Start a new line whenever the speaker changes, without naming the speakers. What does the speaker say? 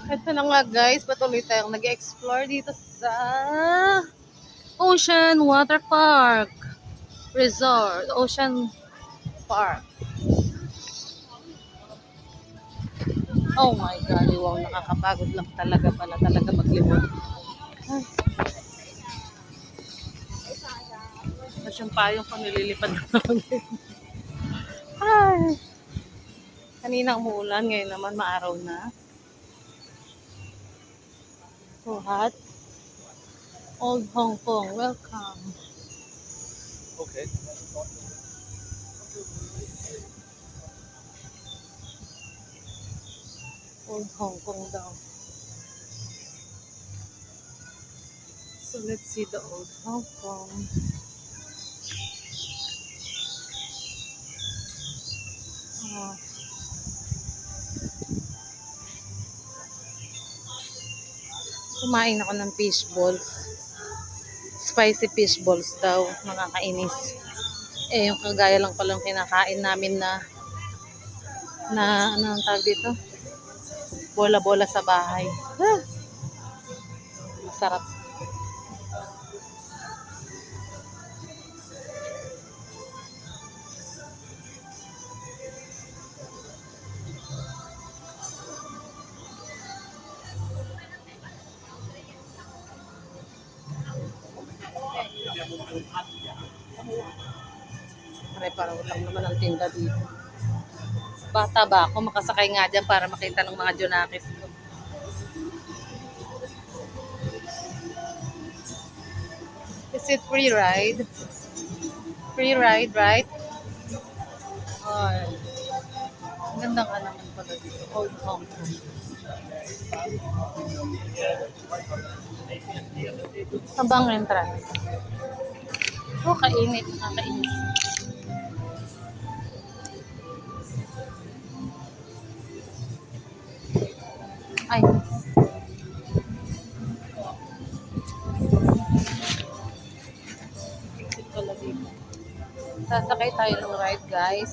Ito na nga guys, patuloy tayong nag-explore dito sa Ocean Water Park Resort, Ocean Park. Oh my God, wow, nakakapagod lang talaga pala talaga maglimot. Ay, masyang payong ko nililipad namin. Ay, kanina umuulan, ngayon naman maaraw na. So hot. Old Hong Kong, welcome.
Okay.
Old Hong Kong daw. So let's see the Old Hong Kong. Oh. Kumain ako ng fish balls. Spicy fish balls daw. Nakakainis. Eh, yung kagaya lang palang kinakain namin na ano ang tawag dito? Bola-bola sa bahay. Ah, masarap. Pare-pareho lang naman ang tinda dito. Bata ba ako? Makasakay nga dyan para makita ng mga Jonakis ko. Is it free ride? Free ride, right? Ay, ang ganda nga naman pala dito. Old Hong Kong. Ang bang entrance? Oh, kainit. Nakakainis. Ay, exit pala dito. Sasakay tayo ng ride, guys.